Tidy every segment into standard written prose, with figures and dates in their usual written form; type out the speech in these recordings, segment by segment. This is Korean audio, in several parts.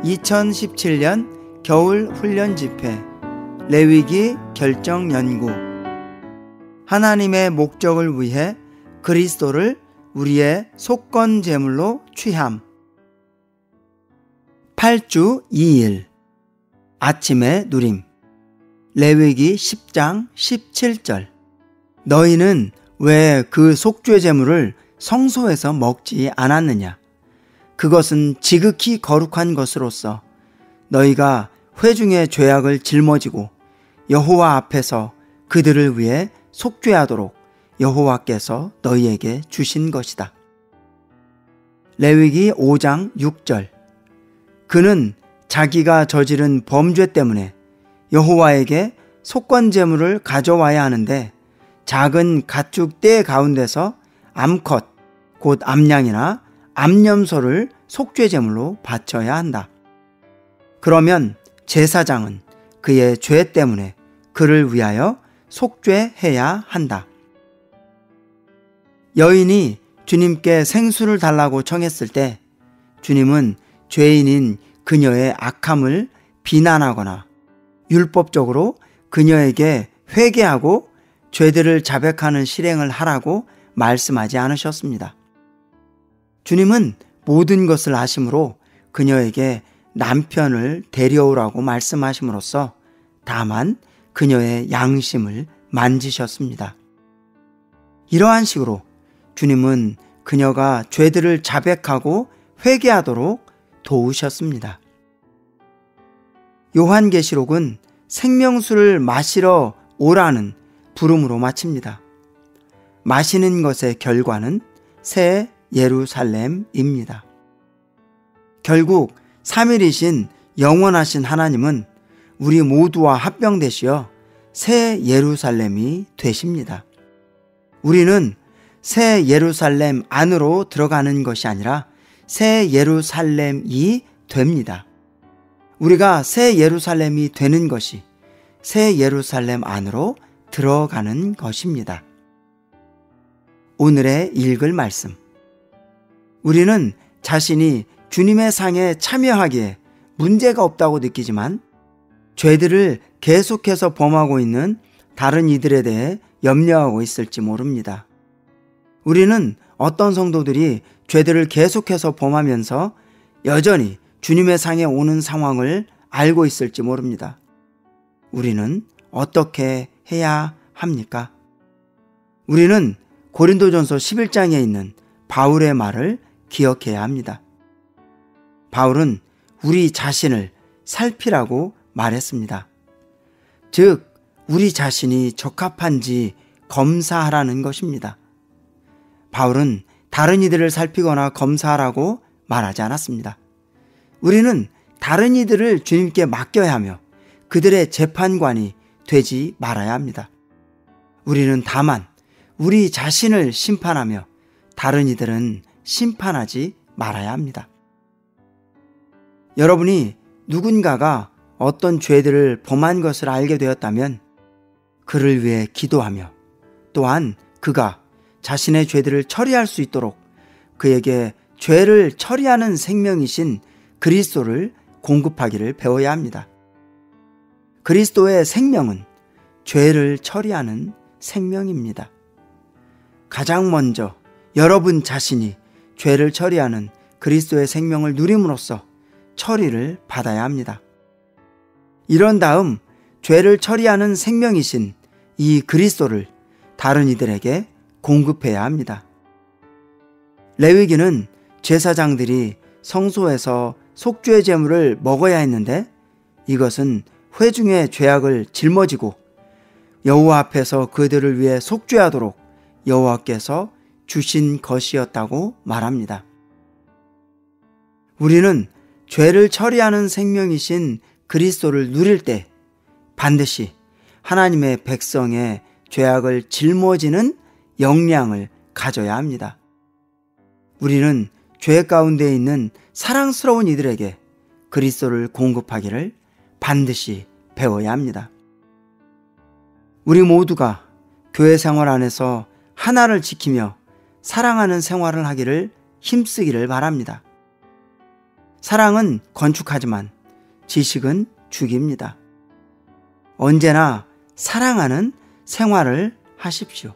2017년 겨울 훈련 집회 레위기 결정 연구. 하나님의 목적을 위해 그리스도를 우리의 속건 제물로 취함. 8주 2일 아침의 누림. 레위기 10장 17절. 너희는 왜 그 속죄 제물을 성소에서 먹지 않았느냐? 그것은 지극히 거룩한 것으로서 너희가 회중의 죄악을 짊어지고 여호와 앞에서 그들을 위해 속죄하도록 여호와께서 너희에게 주신 것이다. 레위기 5장 6절. 그는 자기가 저지른 범죄 때문에 여호와에게 속건 제물을 가져와야 하는데 작은 가축 떼 가운데서 암컷 곧 암양이나 암염소를 속죄 제물로 바쳐야 한다. 그러면 제사장은 그의 죄 때문에 그를 위하여 속죄해야 한다. 여인이 주님께 생수를 달라고 청했을 때 주님은 죄인인 그녀의 악함을 비난하거나 율법적으로 그녀에게 회개하고 죄들을 자백하는 실행을 하라고 말씀하지 않으셨습니다. 주님은 모든 것을 아심으로 그녀에게 남편을 데려오라고 말씀하심으로써 다만 그녀의 양심을 만지셨습니다. 이러한 식으로 주님은 그녀가 죄들을 자백하고 회개하도록 도우셨습니다. 요한계시록은 생명수를 마시러 오라는 부름으로 마칩니다. 마시는 것의 결과는 새 예루살렘입니다. 결국 3일이신 영원하신 하나님은 우리 모두와 합병되시어 새 예루살렘이 되십니다. 우리는 새 예루살렘 안으로 들어가는 것이 아니라 새 예루살렘이 됩니다. 우리가 새 예루살렘이 되는 것이 새 예루살렘 안으로 들어가는 것입니다. 오늘의 읽을 말씀. 우리는 자신이 주님의 상에 참여하기에 문제가 없다고 느끼지만 죄들을 계속해서 범하고 있는 다른 이들에 대해 염려하고 있을지 모릅니다. 우리는 어떤 성도들이 죄들을 계속해서 범하면서 여전히 주님의 상에 오는 상황을 알고 있을지 모릅니다. 우리는 어떻게 해야 합니까? 우리는 고린도전서 11장에 있는 바울의 말을 기억해야 합니다. 바울은 우리 자신을 살피라고 말했습니다. 즉, 우리 자신이 적합한지 검사하라는 것입니다. 바울은 다른 이들을 살피거나 검사하라고 말하지 않았습니다. 우리는 다른 이들을 주님께 맡겨야 하며 그들의 재판관이 되지 말아야 합니다. 우리는 다만 우리 자신을 심판하며 다른 이들은 심판하지 말아야 합니다. 여러분이 누군가가 어떤 죄들을 범한 것을 알게 되었다면 그를 위해 기도하며 또한 그가 자신의 죄들을 처리할 수 있도록 그에게 죄를 처리하는 생명이신 그리스도를 공급하기를 배워야 합니다. 그리스도의 생명은 죄를 처리하는 생명입니다. 가장 먼저 여러분 자신이 죄를 처리하는 그리스도의 생명을 누림으로써 처리를 받아야 합니다. 이런 다음 죄를 처리하는 생명이신 이 그리스도를 다른 이들에게 공급해야 합니다. 레위기는 제사장들이 성소에서 속죄 제물을 먹어야 했는데 이것은 회중의 죄악을 짊어지고 여호와 앞에서 그들을 위해 속죄하도록 여호와께서 주신 것이었다고 말합니다. 우리는 죄를 처리하는 생명이신 그리스도를 누릴 때 반드시 하나님의 백성의 죄악을 짊어지는 역량을 가져야 합니다. 우리는 죄 가운데 있는 사랑스러운 이들에게 그리스도를 공급하기를 반드시 배워야 합니다. 우리 모두가 교회 생활 안에서 하나를 지키며 사랑하는 생활을 하기를 힘쓰기를 바랍니다. 사랑은 건축하지만 지식은 죽입니다. 언제나 사랑하는 생활을 하십시오.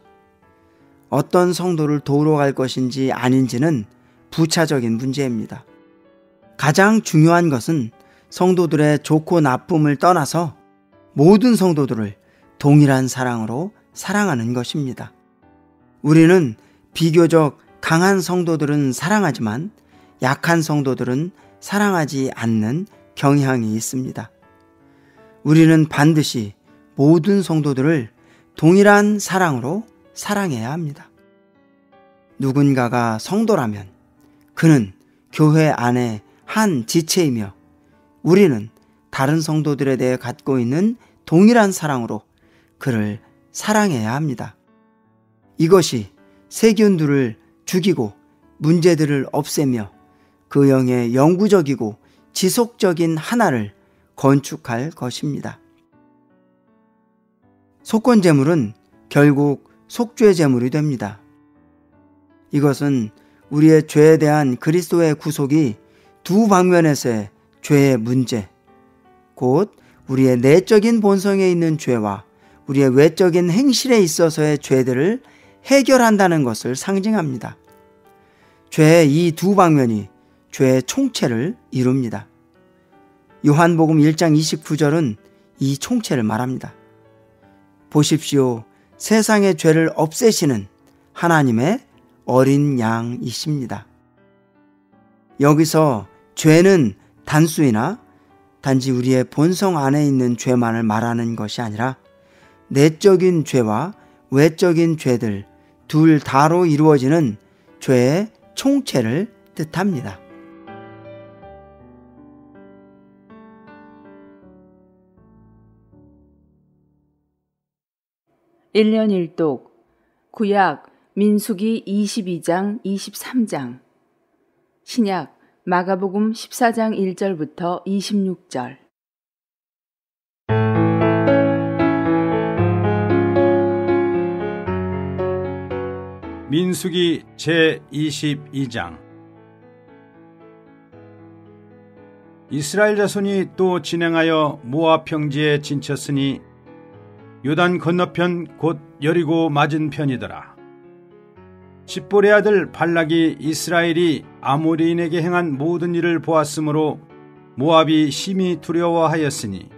어떤 성도를 도우러 갈 것인지 아닌지는 부차적인 문제입니다. 가장 중요한 것은 성도들의 좋고 나쁨을 떠나서 모든 성도들을 동일한 사랑으로 사랑하는 것입니다. 우리는 비교적 강한 성도들은 사랑하지만 약한 성도들은 사랑하지 않는 경향이 있습니다. 우리는 반드시 모든 성도들을 동일한 사랑으로 사랑해야 합니다. 누군가가 성도라면 그는 교회 안에 한 지체이며 우리는 다른 성도들에 대해 갖고 있는 동일한 사랑으로 그를 사랑해야 합니다. 이것이 세균들을 죽이고 문제들을 없애며 그 영의 영구적이고 지속적인 하나를 건축할 것입니다. 속건제물은 결국 속죄 제물이 됩니다. 이것은 우리의 죄에 대한 그리스도의 구속이 두 방면에서의 죄의 문제, 곧 우리의 내적인 본성에 있는 죄와 우리의 외적인 행실에 있어서의 죄들을 해결한다는 것을 상징합니다. 죄의 이 두 방면이 죄의 총체를 이룹니다. 요한복음 1장 29절은 이 총체를 말합니다. 보십시오. 세상의 죄를 없애시는 하나님의 어린 양이십니다. 여기서 죄는 단수이나 단지 우리의 본성 안에 있는 죄만을 말하는 것이 아니라 내적인 죄와 외적인 죄들 둘 다로 이루어지는 죄의 총체를 뜻합니다. (1년 1독) 구약 민수기 22장 23장, 신약 마가복음 14장 1절부터 26절. 민수기 제22장. 이스라엘 자손이 또 진행하여 모압 평지에 진쳤으니 요단 건너편 곧 여리고 맞은 편이더라. 십볼의 아들 발락이 이스라엘이 아모리인에게 행한 모든 일을 보았으므로 모압이 심히 두려워하였으니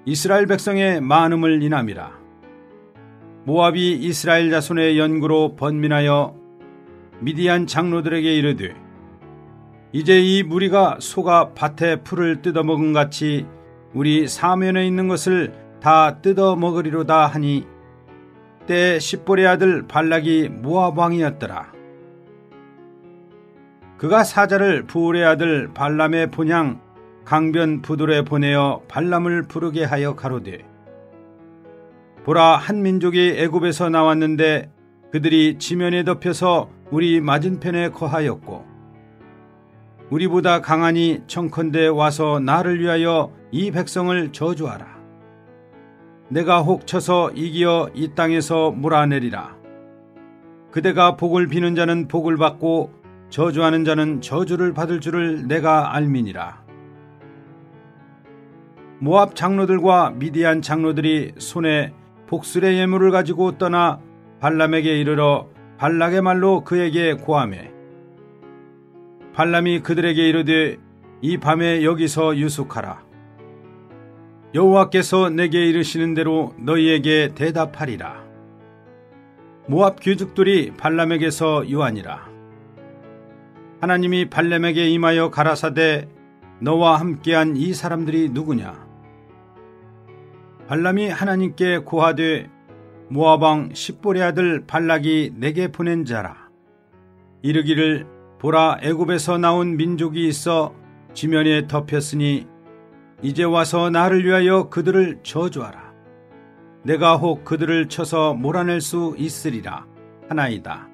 이스라엘 백성의 많음을 인함이라. 모압이 이스라엘 자손의 연구로 번민하여 미디안 장로들에게 이르되 이제 이 무리가 소가 밭에 풀을 뜯어먹은 같이 우리 사면에 있는 것을 다 뜯어먹으리로다 하니 때에 십볼의 아들 발락이 모압 왕이었더라. 그가 사자를 부울의 아들 발람의 본향 강변 부돌에 보내어 발람을 부르게 하여 가로되 보라, 한 민족이 애굽에서 나왔는데 그들이 지면에 덮여서 우리 맞은편에 거하였고 우리보다 강하니 청컨대 와서 나를 위하여 이 백성을 저주하라. 내가 혹 쳐서 이기어 이 땅에서 몰아내리라. 그대가 복을 비는 자는 복을 받고 저주하는 자는 저주를 받을 줄을 내가 알미니라. 모압 장로들과 미디안 장로들이 손에 복술의 예물을 가지고 떠나 발람에게 이르러 발락의 말로 그에게 고하매 발람이 그들에게 이르되 이 밤에 여기서 유숙하라. 여호와께서 내게 이르시는 대로 너희에게 대답하리라. 모압 귀족들이 발람에게서 유하니라. 하나님이 발람에게 임하여 가라사대 너와 함께한 이 사람들이 누구냐? 발람이 하나님께 고하되 모압 왕 십볼의 아들 발락이 내게 보낸 자라. 이르기를 보라, 애굽에서 나온 민족이 있어 지면에 덮였으니 이제 와서 나를 위하여 그들을 저주하라. 내가 혹 그들을 쳐서 몰아낼 수 있으리라 하나이다.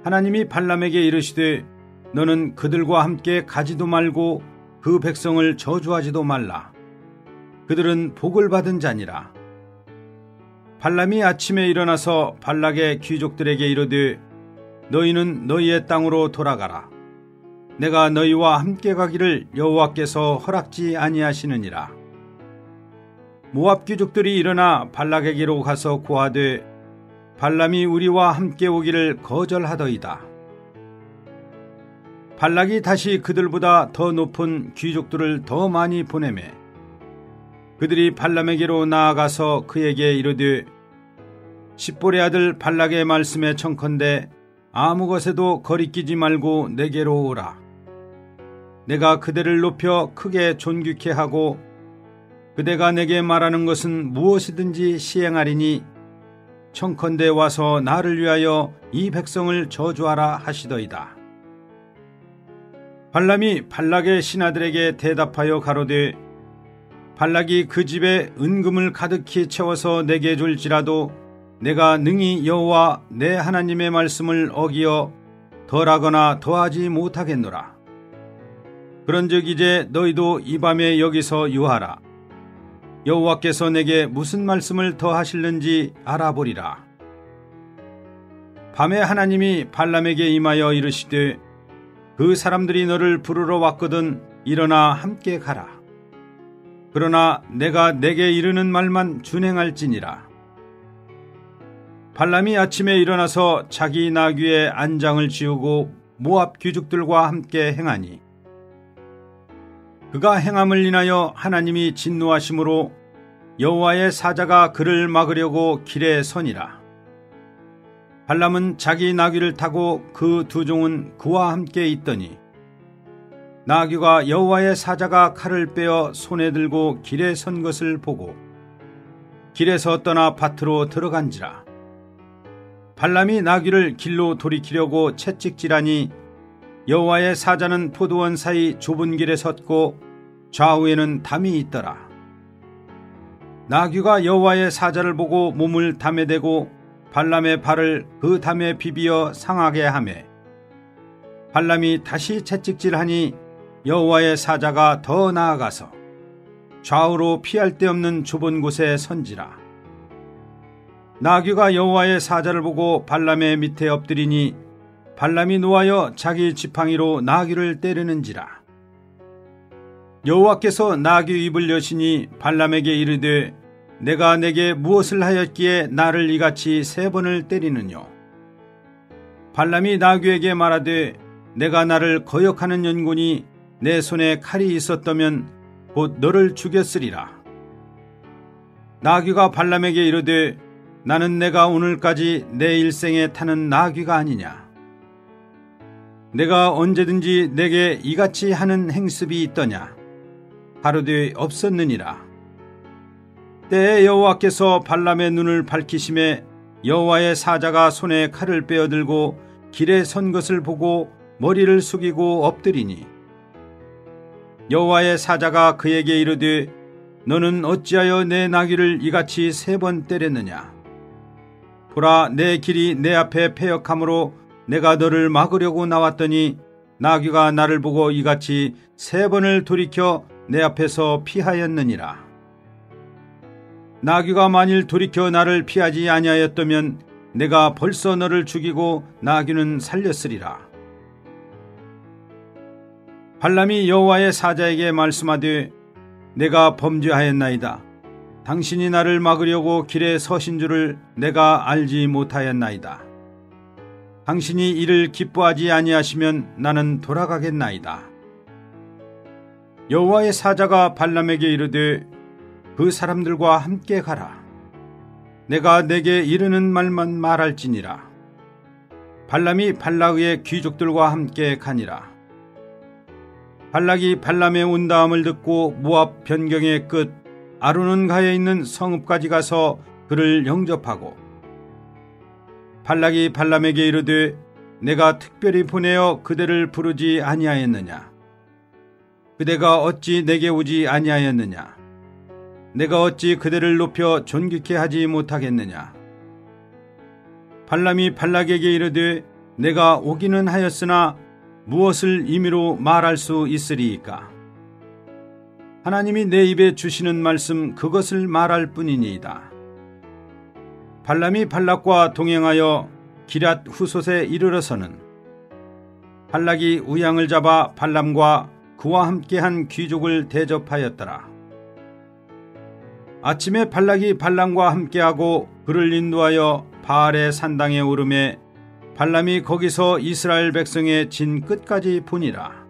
하나님이 발람에게 이르시되 너는 그들과 함께 가지도 말고 그 백성을 저주하지도 말라. 그들은 복을 받은 자니라. 발람이 아침에 일어나서 발락의 귀족들에게 이르되 너희는 너희의 땅으로 돌아가라. 내가 너희와 함께 가기를 여호와께서 허락지 아니하시느니라. 모압 귀족들이 일어나 발락에게로 가서 고하되 발람이 우리와 함께 오기를 거절하더이다. 발락이 다시 그들보다 더 높은 귀족들을 더 많이 보내매 그들이 발람에게로 나아가서 그에게 이르되 십볼의 아들 발락의 말씀에 청컨대 아무 것에도 거리끼지 말고 내게로 오라. 내가 그대를 높여 크게 존귀케 하고 그대가 내게 말하는 것은 무엇이든지 시행하리니 청컨대 와서 나를 위하여 이 백성을 저주하라 하시더이다. 발람이 발락의 신하들에게 대답하여 가로되 발락이 그 집에 은금을 가득히 채워서 내게 줄지라도 내가 능히 여호와 내 하나님의 말씀을 어기어 덜하거나 더하지 못하겠노라. 그런즉 이제 너희도 이 밤에 여기서 유하라. 여호와께서 내게 무슨 말씀을 더하실는지 알아보리라. 밤에 하나님이 발람에게 임하여 이르시되 그 사람들이 너를 부르러 왔거든 일어나 함께 가라. 그러나 내가 내게 이르는 말만 준행할지니라. 발람이 아침에 일어나서 자기 나귀의 안장을 지우고 모압 귀족들과 함께 행하니 그가 행함을 인하여 하나님이 진노하심으로 여호와의 사자가 그를 막으려고 길에 서니라. 발람은 자기 나귀를 타고 그 두 종은 그와 함께 있더니 나귀가 여호와의 사자가 칼을 빼어 손에 들고 길에 선 것을 보고 길에서 떠나 밭으로 들어간지라. 발람이 나귀를 길로 돌이키려고 채찍질하니 여호와의 사자는 포도원 사이 좁은 길에 섰고 좌우에는 담이 있더라. 나귀가 여호와의 사자를 보고 몸을 담에 대고 발람의 발을 그 담에 비비어 상하게 하매 발람이 다시 채찍질하니 여호와의 사자가 더 나아가서 좌우로 피할 데 없는 좁은 곳에 선지라. 나귀가 여호와의 사자를 보고 발람의 밑에 엎드리니 발람이 노하여 자기 지팡이로 나귀를 때리는지라. 여호와께서 나귀 입을 여시니 발람에게 이르되 내가 내게 무엇을 하였기에 나를 이같이 3번을 때리느뇨. 발람이 나귀에게 말하되 내가 나를 거역하는 연고니 내 손에 칼이 있었다면 곧 너를 죽였으리라. 나귀가 발람에게 이르되 나는 내가 오늘까지 내 일생에 타는 나귀가 아니냐. 내가 언제든지 내게 이같이 하는 행습이 있더냐. 하루되 없었느니라. 때에 여호와께서 발람의 눈을 밝히심에 여호와의 사자가 손에 칼을 빼어들고 길에 선 것을 보고 머리를 숙이고 엎드리니 여호와의 사자가 그에게 이르되 너는 어찌하여 내 나귀를 이같이 3번 때렸느냐. 보라, 내 길이 내 앞에 패역함으로 내가 너를 막으려고 나왔더니 나귀가 나를 보고 이같이 3번을 돌이켜 내 앞에서 피하였느니라. 나귀가 만일 돌이켜 나를 피하지 아니하였다면 내가 벌써 너를 죽이고 나귀는 살렸으리라. 발람이 여호와의 사자에게 말씀하되 내가 범죄하였나이다. 당신이 나를 막으려고 길에 서신 줄을 내가 알지 못하였나이다. 당신이 이를 기뻐하지 아니하시면 나는 돌아가겠나이다. 여호와의 사자가 발람에게 이르되 그 사람들과 함께 가라. 내가 내게 이르는 말만 말할지니라. 발람이 발락의 귀족들과 함께 가니라. 발락이 발람의 온다함을 듣고 모압 변경의 끝 아르논가에 있는 성읍까지 가서 그를 영접하고 발락이 발람에게 이르되 내가 특별히 보내어 그대를 부르지 아니하였느냐. 그대가 어찌 내게 오지 아니하였느냐. 내가 어찌 그대를 높여 존귀케 하지 못하겠느냐. 발람이 발락에게 이르되 내가 오기는 하였으나 무엇을 임의로 말할 수 있으리이까. 하나님이 내 입에 주시는 말씀 그것을 말할 뿐이니이다. 발람이 발락과 동행하여 기랏 후솥에 이르러서는 발락이 우양을 잡아 발람과 그와 함께한 귀족을 대접하였더라. 아침에 발락이 발람과 함께하고 그를 인도하여 바알의 산당에 오르매 발람이 거기서 이스라엘 백성의 진 끝까지 보니라.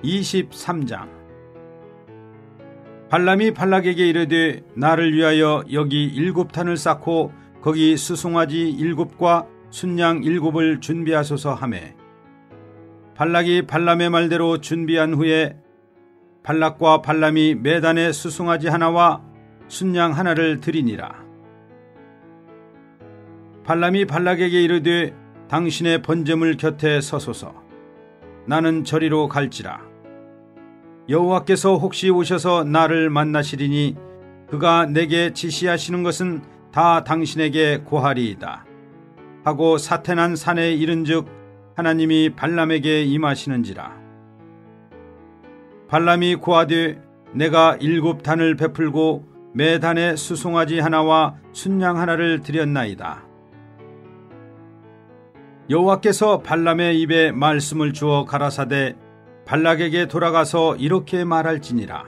23장. 발람이 발락에게 이르되 나를 위하여 여기 7탄을 쌓고 거기 수송아지 7과 순양 7을 준비하소서 하매 발락이 발람의 말대로 준비한 후에 발락과 발람이 매단에 수송아지 하나와 순양 하나를 드리니라. 발람이 발락에게 이르되 당신의 번제물 곁에 서소서. 나는 저리로 갈지라. 여호와께서 혹시 오셔서 나를 만나시리니 그가 내게 지시하시는 것은 다 당신에게 고하리이다 하고 사태난 산에 이른즉 하나님이 발람에게 임하시는지라. 발람이 고하되 내가 7단을 베풀고 매 단에 수송아지 하나와 순양 하나를 드렸나이다. 여호와께서 발람의 입에 말씀을 주어 가라사대 발락에게 돌아가서 이렇게 말할지니라.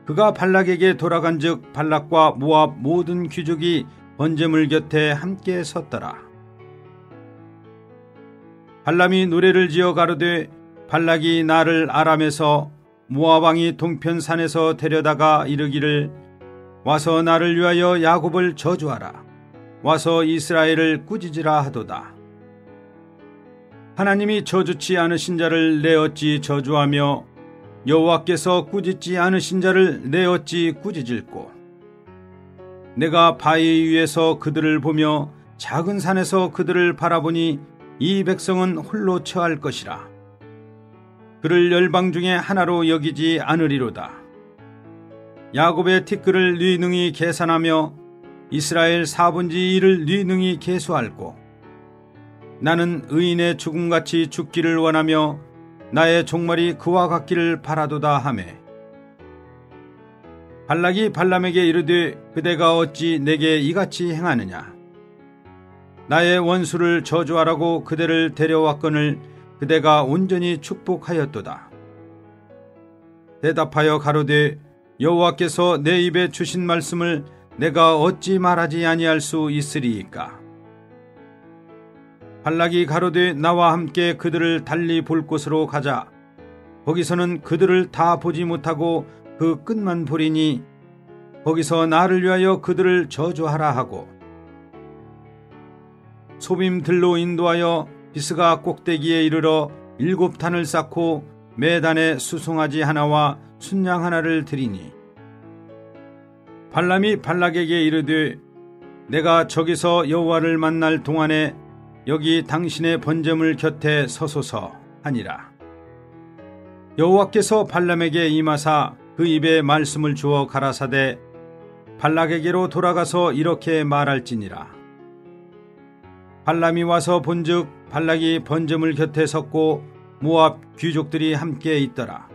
그가 발락에게 돌아간즉 발락과 모압 모든 귀족이 번제물 곁에 함께 섰더라. 발람이 노래를 지어 가로되 발락이 나를 아람에서 모압 왕이 동편산에서 데려다가 이르기를 와서 나를 위하여 야곱을 저주하라. 와서 이스라엘을 꾸짖으라 하도다. 하나님이 저주치 않으신 자를 내 어찌 저주하며 여호와께서 꾸짖지 않으신 자를 내 어찌 꾸짖을꼬. 내가 바위 위에서 그들을 보며 작은 산에서 그들을 바라보니 이 백성은 홀로 처할 것이라. 그를 열방 중에 하나로 여기지 않으리로다. 야곱의 티끌을 네 능히 계산하며 이스라엘 4분의 1을 네 능히 계수할꼬. 나는 의인의 죽음같이 죽기를 원하며 나의 종말이 그와 같기를 바라도다 하매 발락이 발람에게 이르되 그대가 어찌 내게 이같이 행하느냐. 나의 원수를 저주하라고 그대를 데려왔거늘 그대가 온전히 축복하였도다. 대답하여 가로되 여호와께서 내 입에 주신 말씀을 내가 어찌 말하지 아니할 수 있으리이까. 발락이 가로되 나와 함께 그들을 달리 볼 곳으로 가자. 거기서는 그들을 다 보지 못하고 그 끝만 보리니 거기서 나를 위하여 그들을 저주하라 하고 소빔들로 인도하여 비스가 꼭대기에 이르러 7단을 쌓고 매 단에 수송아지 하나와 순양 하나를 드리니 발람이 발락에게 이르되 내가 저기서 여호와를 만날 동안에 여기 당신의 번제물 곁에 서소서 하니라. 여호와께서 발람에게 임하사 그 입에 말씀을 주어 가라사대 발락에게로 돌아가서 이렇게 말할지니라. 발람이 와서 본즉 발락이 번제물 곁에 섰고 모압 귀족들이 함께 있더라.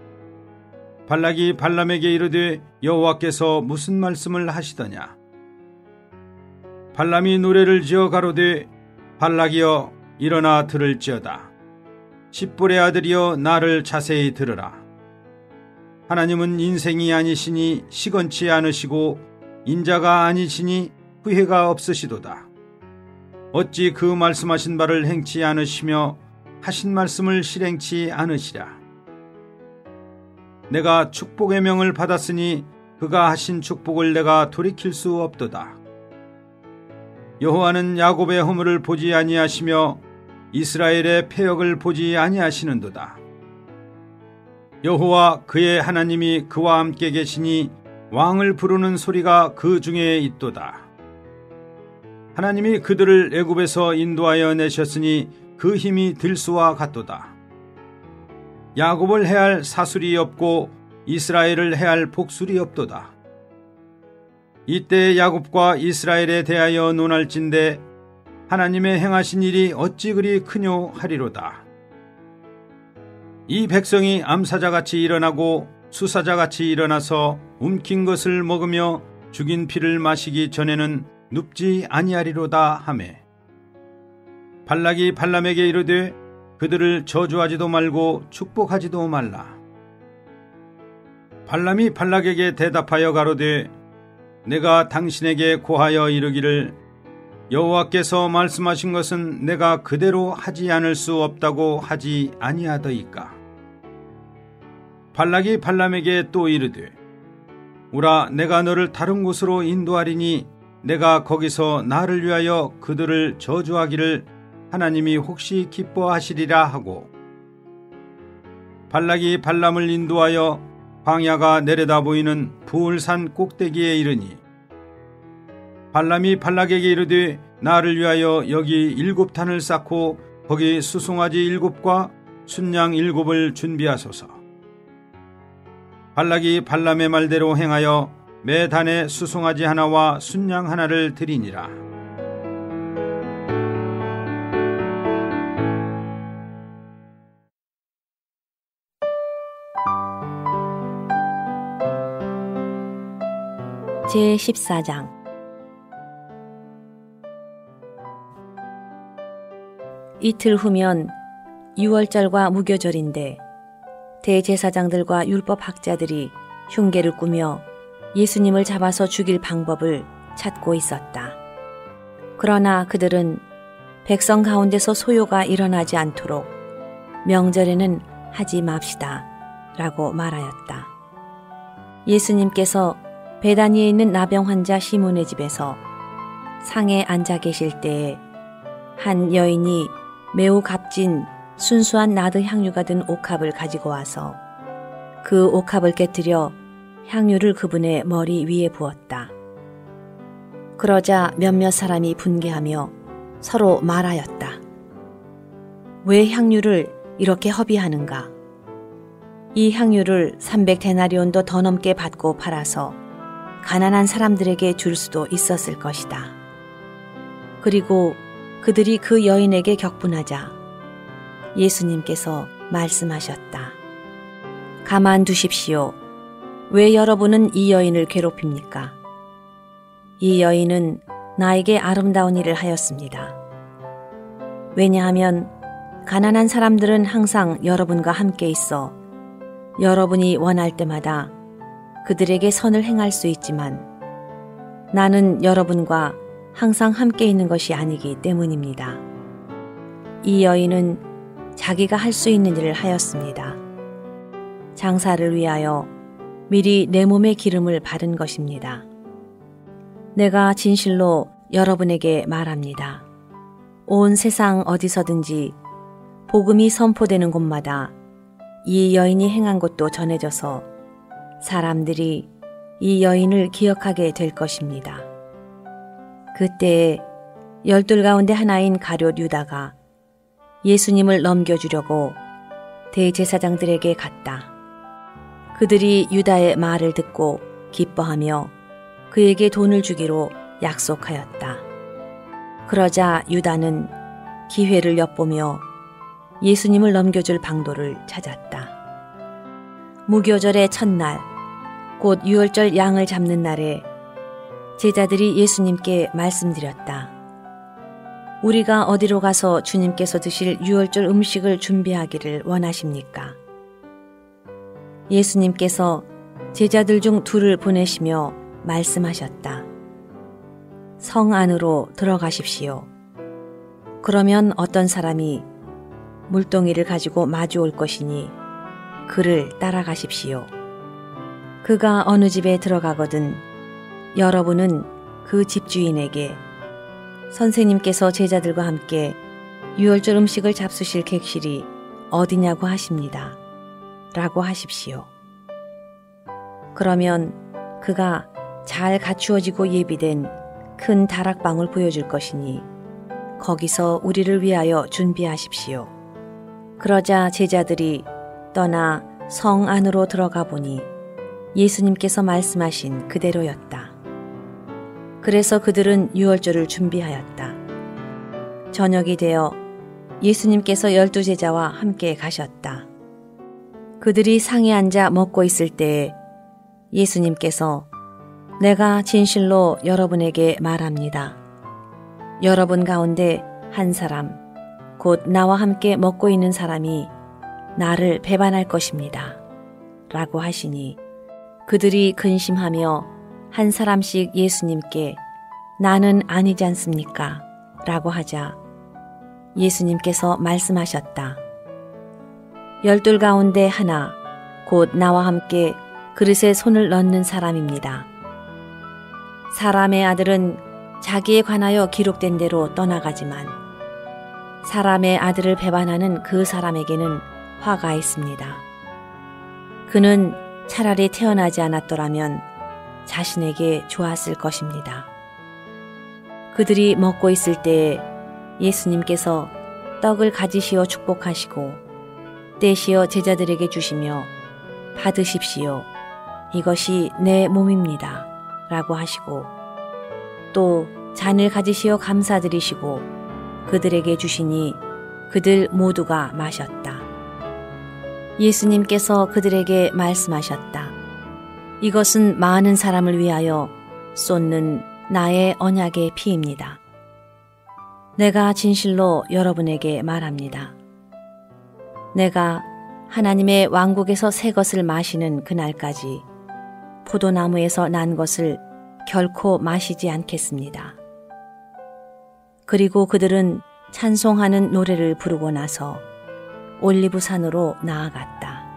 발락이 발람에게 이르되 여호와께서 무슨 말씀을 하시더냐. 발람이 노래를 지어 가로되 발락이여 일어나 들을지어다. 십볼의 아들이여 나를 자세히 들으라. 하나님은 인생이 아니시니 시건치 않으시고 인자가 아니시니 후회가 없으시도다. 어찌 그 말씀하신 바를 행치 않으시며 하신 말씀을 실행치 않으시랴. 내가 축복의 명을 받았으니 그가 하신 축복을 내가 돌이킬 수 없도다. 여호와는 야곱의 허물을 보지 아니하시며 이스라엘의 패역을 보지 아니하시는도다. 여호와 그의 하나님이 그와 함께 계시니 왕을 부르는 소리가 그 중에 있도다. 하나님이 그들을 애굽에서 인도하여 내셨으니 그 힘이 들수와 같도다. 야곱을 해할 사술이 없고 이스라엘을 해할 복술이 없도다. 이때 야곱과 이스라엘에 대하여 논할진대 하나님의 행하신 일이 어찌 그리 크뇨 하리로다. 이 백성이 암사자같이 일어나고 수사자같이 일어나서 움킨 것을 먹으며 죽인 피를 마시기 전에는 눕지 아니하리로다 하매 발락이 발람에게 이르되 그들을 저주하지도 말고 축복하지도 말라. 발람이 발락에게 대답하여 가로되 내가 당신에게 고하여 이르기를 여호와께서 말씀하신 것은 내가 그대로 하지 않을 수 없다고 하지 아니하더이까. 발락이 발람에게 또 이르되 오라, 내가 너를 다른 곳으로 인도하리니 내가 거기서 나를 위하여 그들을 저주하기를 하나님이 혹시 기뻐하시리라 하고, 발락이 발람을 인도하여 광야가 내려다 보이는 부울산 꼭대기에 이르니 발람이 발락에게 이르되 나를 위하여 여기 7단을 쌓고 거기 수송아지 7과 순양 7을 준비하소서. 발락이 발람의 말대로 행하여 매 단에 수송아지 하나와 순양 하나를 드리니라. 제14장. 이틀 후면 유월절과 무교절인데 대제사장들과 율법학자들이 흉계를 꾸며 예수님을 잡아서 죽일 방법을 찾고 있었다. 그러나 그들은 백성 가운데서 소요가 일어나지 않도록 명절에는 하지 맙시다 라고 말하였다. 예수님께서 베다니에 있는 나병 환자 시몬의 집에서 상에 앉아 계실 때에 한 여인이 매우 값진 순수한 나드 향유가 든 옥합을 가지고 와서 그 옥합을 깨뜨려 향유를 그분의 머리 위에 부었다. 그러자 몇몇 사람이 분개하며 서로 말하였다. 왜 향유를 이렇게 허비하는가? 이 향유를 300데나리온도 더 넘게 받고 팔아서 가난한 사람들에게 줄 수도 있었을 것이다. 그리고 그들이 그 여인에게 격분하자 예수님께서 말씀하셨다. 가만두십시오. 왜 여러분은 이 여인을 괴롭힙니까? 이 여인은 나에게 아름다운 일을 하였습니다. 왜냐하면 가난한 사람들은 항상 여러분과 함께 있어 여러분이 원할 때마다 그들에게 선을 행할 수 있지만 나는 여러분과 항상 함께 있는 것이 아니기 때문입니다. 이 여인은 자기가 할 수 있는 일을 하였습니다. 장사를 위하여 미리 내 몸에 기름을 바른 것입니다. 내가 진실로 여러분에게 말합니다. 온 세상 어디서든지 복음이 선포되는 곳마다 이 여인이 행한 것도 전해져서 사람들이 이 여인을 기억하게 될 것입니다. 그때에 12 가운데 하나인 가룟 유다가 예수님을 넘겨주려고 대제사장들에게 갔다. 그들이 유다의 말을 듣고 기뻐하며 그에게 돈을 주기로 약속하였다. 그러자 유다는 기회를 엿보며 예수님을 넘겨줄 방도를 찾았다. 무교절의 첫날, 곧 유월절 양을 잡는 날에 제자들이 예수님께 말씀드렸다. 우리가 어디로 가서 주님께서 드실 유월절 음식을 준비하기를 원하십니까? 예수님께서 제자들 중 2를 보내시며 말씀하셨다. 성 안으로 들어가십시오. 그러면 어떤 사람이 물동이를 가지고 마주 올 것이니 그를 따라가십시오. 그가 어느 집에 들어가거든 여러분은 그 집주인에게 선생님께서 제자들과 함께 유월절 음식을 잡수실 객실이 어디냐고 하십니다. 라고 하십시오. 그러면 그가 잘 갖추어지고 예비된 큰 다락방을 보여줄 것이니 거기서 우리를 위하여 준비하십시오. 그러자 제자들이 떠나 성 안으로 들어가 보니 예수님께서 말씀하신 그대로였다. 그래서 그들은 유월절을 준비하였다. 저녁이 되어 예수님께서 12제자와 함께 가셨다. 그들이 상에 앉아 먹고 있을 때에 예수님께서 내가 진실로 여러분에게 말합니다. 여러분 가운데 한 사람, 곧 나와 함께 먹고 있는 사람이 나를 배반할 것입니다. 라고 하시니 그들이 근심하며 한 사람씩 예수님께 나는 아니지 않습니까? 라고 하자 예수님께서 말씀하셨다. 12 가운데 하나, 곧 나와 함께 그릇에 손을 넣는 사람입니다. 사람의 아들은 자기에 관하여 기록된 대로 떠나가지만 사람의 아들을 배반하는 그 사람에게는 화가 있습니다. 그는 차라리 태어나지 않았더라면 자신에게 좋았을 것입니다. 그들이 먹고 있을 때에 예수님께서 떡을 가지시어 축복하시고 떼시어 제자들에게 주시며 받으십시오. 이것이 내 몸입니다. 라고 하시고 또 잔을 가지시어 감사드리시고 그들에게 주시니 그들 모두가 마셨다. 예수님께서 그들에게 말씀하셨다. 이것은 많은 사람을 위하여 쏟는 나의 언약의 피입니다. 내가 진실로 여러분에게 말합니다. 내가 하나님의 왕국에서 새 것을 마시는 그날까지 포도나무에서 난 것을 결코 마시지 않겠습니다. 그리고 그들은 찬송하는 노래를 부르고 나서 올리브산으로 나아갔다.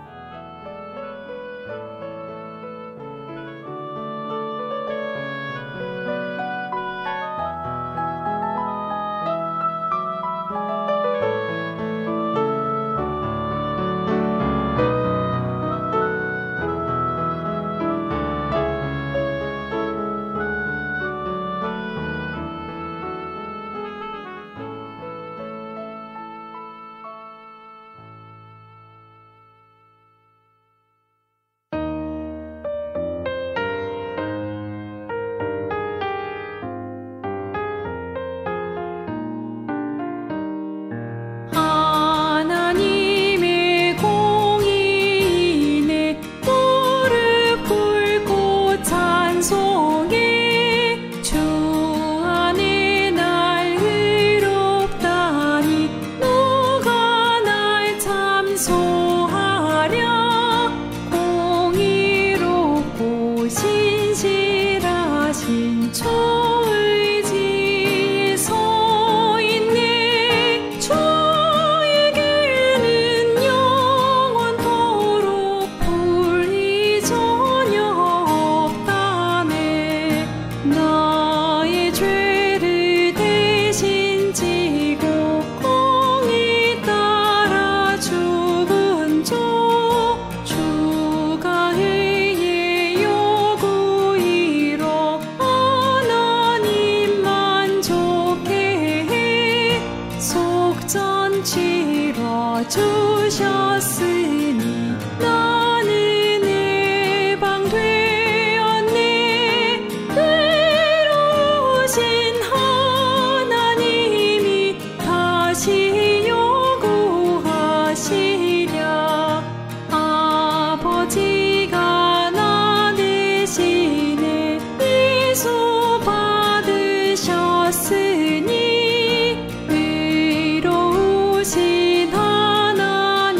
의로우신 하나님의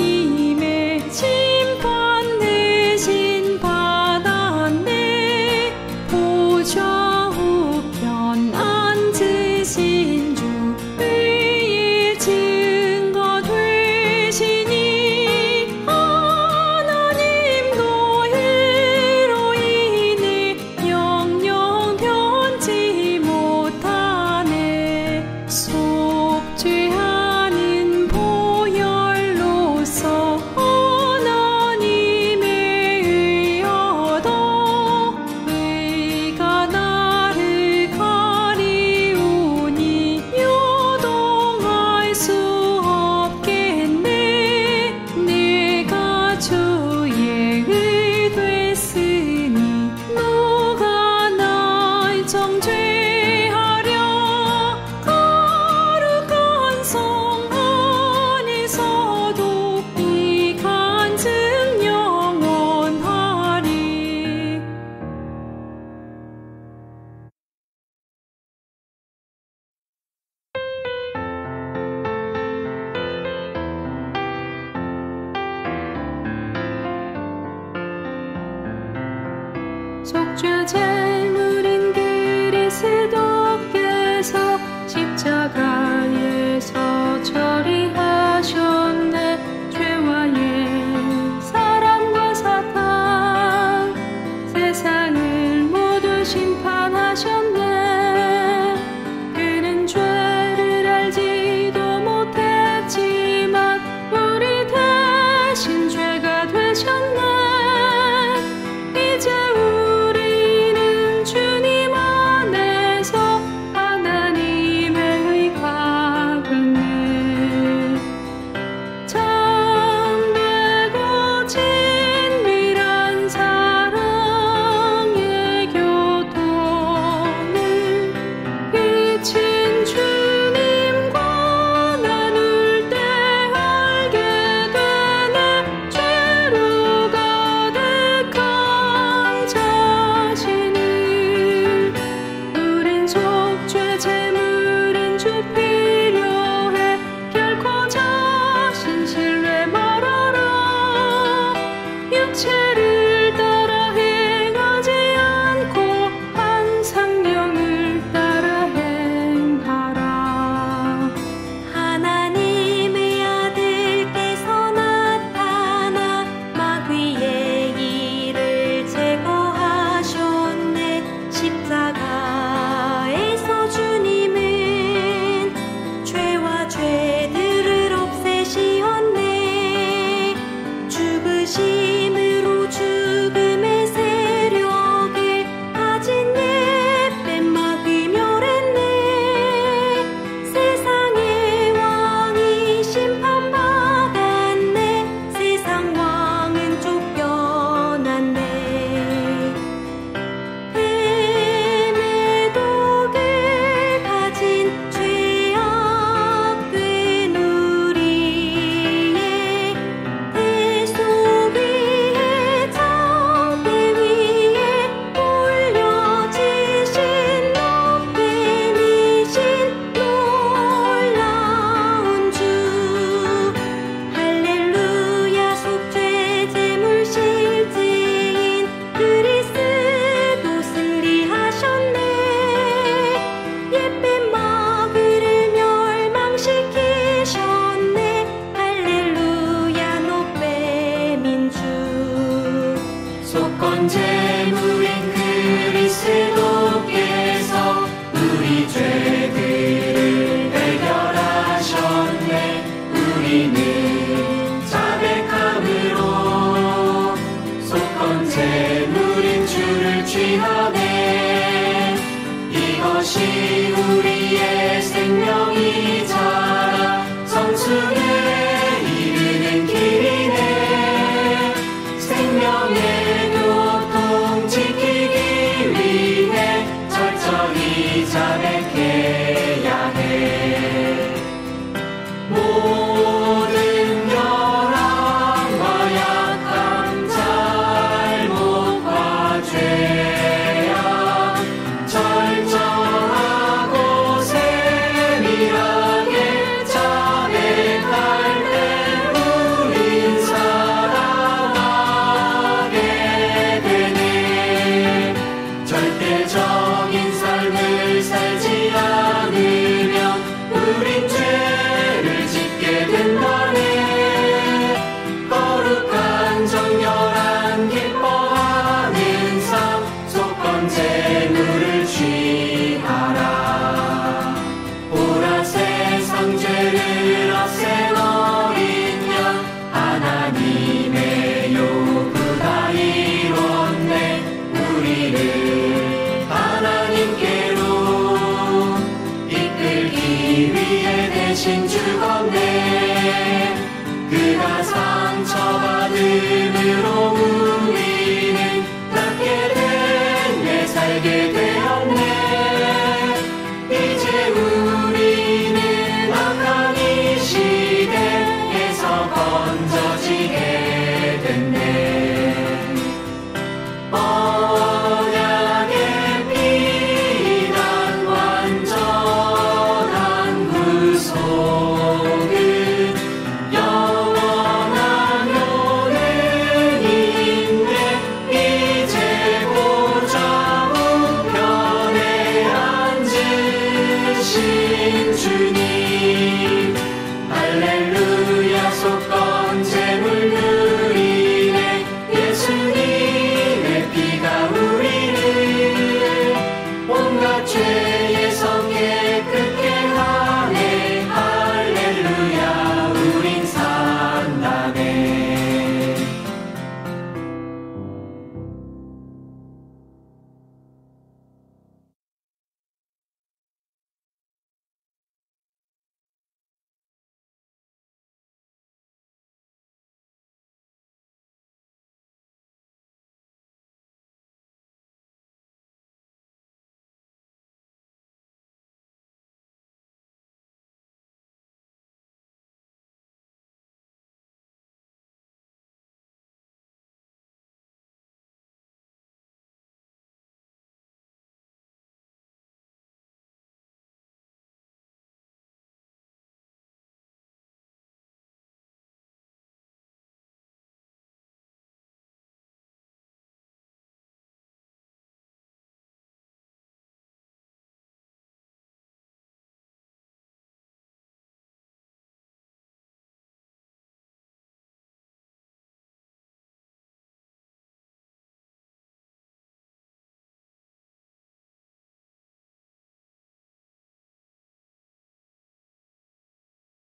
속죄 제물인 그리스도께서 십자가에서 처리하셨네. 죄와 옛 사람과 사탄 세상을 모두 심판하셨네. 그는 죄를 알지도 못했지만 우리 대신 죄가 되셨네. 이제 우리는 주님 안에서 하나님의 의가 됐네. 참되고 진밀한 사랑의 교통을 비친 주님과 나눌 때 알게 되네. 죄로 가득한 자신을 우린 속죄 제물인 주 필요해. 결코 자신 신뢰 말아라. 육체를 따라 행하지 않고 한 성령을 따라 행하라. 하나님의 아들께서 나타나 마귀의 일을 제거하셨네. 십자가에서 주님은 죄와 죄들을 없애시었네. 죽으심으로 죽음의 세력을 가진 옛뱀 마귀 멸했네. 세상의 왕이 심판받았네. 세상 왕은 쫓겨났네. 뱀의 독을 가진 죄악된 우리의 대속 위에 장대 위에 올려지신 높임이신 놀라운 주. 할렐루야. 속죄 제물 실제인 그리스도 승리하셨네. 옛뱀 마귀를 멸망시키셨네. 할렐루야. 높뱀인 주. 속건 제물인 그리스도께서 우리 죄들을 해결하셨네. 우리는 자백함으로 속건 제물인 주를 취하네. 이것이 우리의 생명이 자라 성숙에 이르는 길이네. 생명의 교통 지키기 위해 철저히 자백해야 해. 모든 열악과 약함 잘못과 죄악 철저하고 세밀하게 자백할 때 우린 살아가게 되네. 절대적인 삶을 살지 않으면 우린 죄를 짓게 된다네. 거룩한 정결한 기뻐하는 삶 속건 제물을 취하라. 보라색 상죄를 없앤 어린 양 하나님의 요구 다 이뤘네. 우리를 하나님께로 이끌기 위해 대신 죽었네. 그가 상처받은